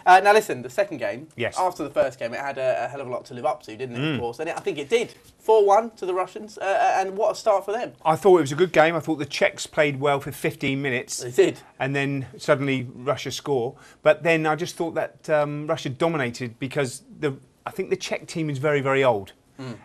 Now listen, the second game, yes. After the first game, it had a hell of a lot to live up to, didn't it, of course? And I think it did. 4-1 to the Russians, and what a start for them. I thought it was a good game. I thought the Czechs played well for 15 minutes. They did. And then suddenly Russia score. But then I just thought that Russia dominated because I think the Czech team is very, very old.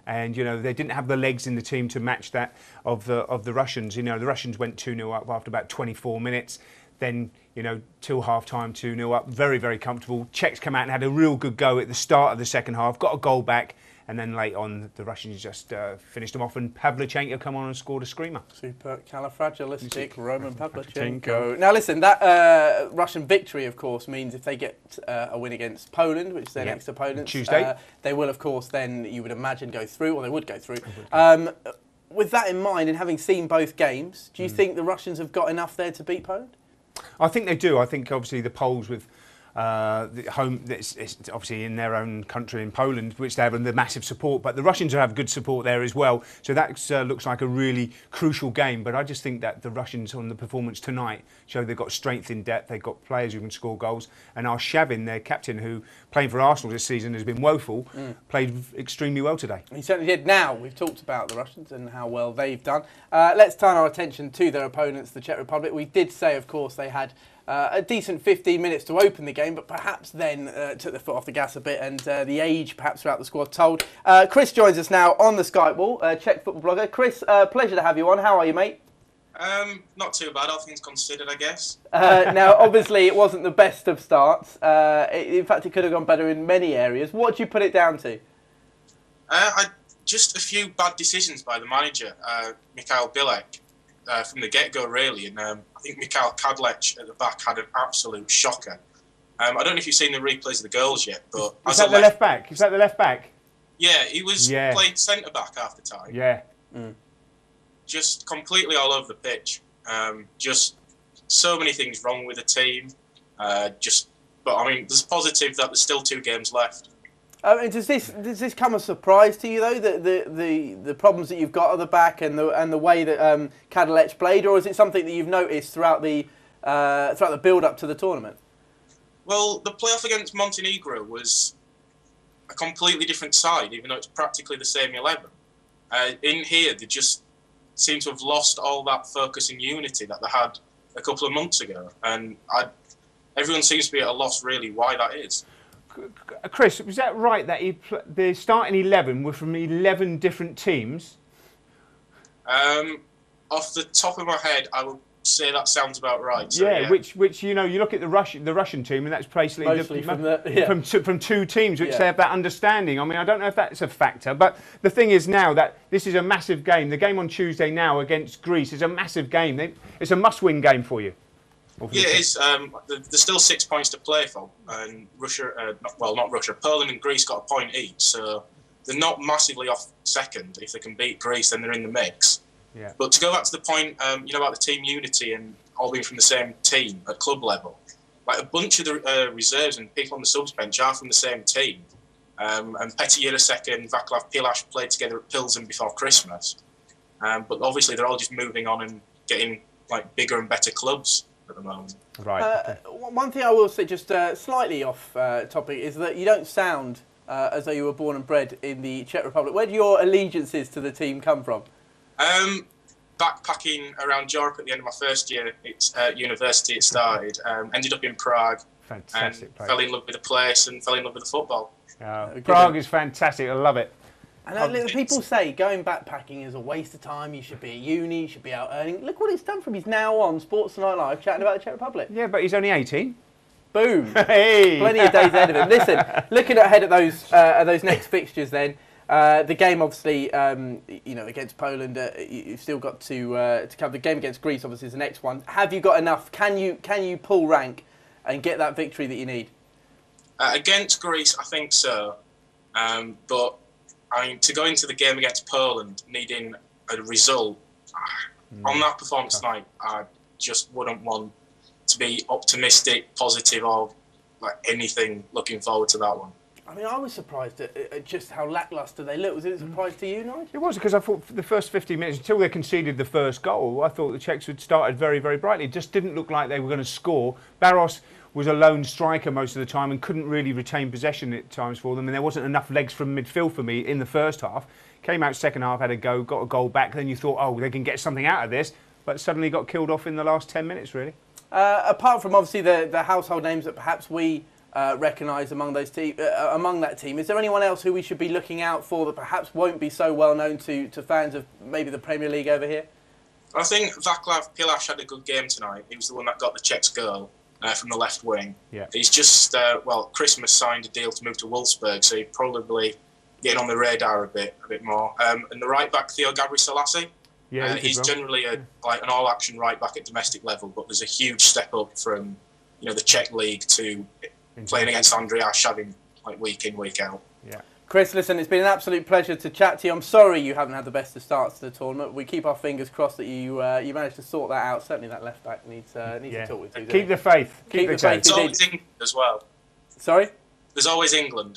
And, you know, they didn't have the legs in the team to match that of the Russians. You know, the Russians went 2-0 up after about 24 minutes. Then, you know, till half-time, 2-0 up. Very, very comfortable. Czechs come out and had a real good go at the start of the second half. Got a goal back. And then late on, the Russians just finished them off. And Pavlyuchenko come on and scored a screamer. Supercalifragilistic Roman Pavlyuchenko. Now, listen, that Russian victory, of course, means if they get a win against Poland, which is their next opponent, Tuesday, they will, of course, then, you would imagine, go through, or they would go through. With that in mind, and having seen both games, do you think the Russians have got enough there to beat Poland? I think they do. I think obviously the Poles with the home, it's obviously in their own country in Poland, which they have the massive support. But the Russians have good support there as well. So that looks like a really crucial game. But I just think that the Russians on the performance tonight show they've got strength in depth. They've got players who can score goals. And Arshavin, their captain, who playing for Arsenal this season has been woeful, played extremely well today. He certainly did. Now, we've talked about the Russians and how well they've done. Let's turn our attention to their opponents, the Czech Republic. We did say, of course, they had a decent 15 minutes to open the game, but perhaps then took the foot off the gas a bit, and the age perhaps throughout the squad told. Chris joins us now on the Skype wall, Czech football blogger. Chris, pleasure to have you on. How are you, mate? Not too bad, all things considered, I guess. Now, obviously, it wasn't the best of starts. In fact, it could have gone better in many areas. What do you put it down to? Just a few bad decisions by the manager, Mikhail Bilek. From the get-go, really, and I think Mikhail Kadlec at the back had an absolute shocker. I don't know if you've seen the replays of the goals yet, but is that the left back? Is that the left back? Yeah, he was playing centre back half the time. Yeah, just completely all over the pitch. Just so many things wrong with the team. But I mean, there's positive that there's still 2 games left. Does this come as a surprise to you though, that the problems that you've got at the back and the way that Kadlec played, or is it something that you've noticed throughout the build up to the tournament? Well, the playoff against Montenegro was a completely different side, even though it's practically the same 11. In here, they just seem to have lost all that focus and unity that they had a couple of months ago, and everyone seems to be at a loss really why that is. Chris, was that right that the starting 11 were from 11 different teams? Off the top of my head, I would say that sounds about right. So, yeah, which you know, you look at the Russian team, and that's basically from 2 teams, which they have that understanding. I mean, I don't know if that's a factor, but the thing is now that this is a massive game. The game on Tuesday now against Greece is a massive game. It's a must-win game for you. Yeah, it is. There's still 6 points to play for, and Russia, not Russia, Poland and Greece got a point each, so they're not massively off second. If they can beat Greece, then they're in the mix. Yeah. But to go back to the point, about the team unity and all being from the same team at club level, like a bunch of the reserves and people on the subs bench are from the same team. And Petr Jirasek and Václav Pilaš played together at Pilsen before Christmas. But obviously they're all just moving on and getting like bigger and better clubs at the moment. Right. One thing I will say, just slightly off topic, is that you don't sound as though you were born and bred in the Czech Republic. Where do your allegiances to the team come from? Backpacking around Europe at the end of my first year at university. It started. Ended up in Prague. Fantastic place. Fell in love with the place and fell in love with the football. Prague is fantastic. I love it. And people say going backpacking is a waste of time. You should be at uni, you should be out earning. Look what it's done for him. He's now on Sports Tonight Live chatting about the Czech Republic. Yeah, but he's only 18. Boom. Hey. Plenty of days ahead of him. Listen, looking ahead at those next fixtures then, the game obviously, against Poland, you've still got to cover. The game against Greece obviously is the next one. Have you got enough? Can you pull rank and get that victory that you need? Against Greece, I think so. But I mean, to go into the game against Poland needing a result on that performance tonight, I just wouldn't want to be optimistic, positive, or like anything looking forward to that one. I mean, I was surprised at just how lacklustre they looked. Was it a surprise to you, Nigel? It was, because I thought for the first 15 minutes, until they conceded the first goal, I thought the Czechs had started very, very brightly. It just didn't look like they were going to score. Barros was a lone striker most of the time and couldn't really retain possession at times for them, and there wasn't enough legs from midfield for me in the first half. Came out second half, had a go, got a goal back, then you thought, oh, they can get something out of this, but suddenly got killed off in the last 10 minutes, really. Apart from obviously the household names that perhaps we recognise among among that team, is there anyone else who we should be looking out for that perhaps won't be so well known to fans of maybe the Premier League over here? I think Václav Pilaš had a good game tonight. He was the one that got the Czechs goal from the left wing. Yeah. He's just, Christmas signed a deal to move to Wolfsburg, so he's probably getting on the radar a bit more. And the right back, Theo Gabriel-Selassie, he's generally an all-action right back at domestic level, but there's a huge step up from the Czech league to playing against Andrei Arshavin week in, week out. Yeah. Chris, listen, it's been an absolute pleasure to chat to you. I'm sorry you haven't had the best of starts to the tournament. We keep our fingers crossed that you managed to sort that out. Certainly that left back needs to talk with you. Keep the faith. Keep the faith. There's always England as well. Sorry? There's always England.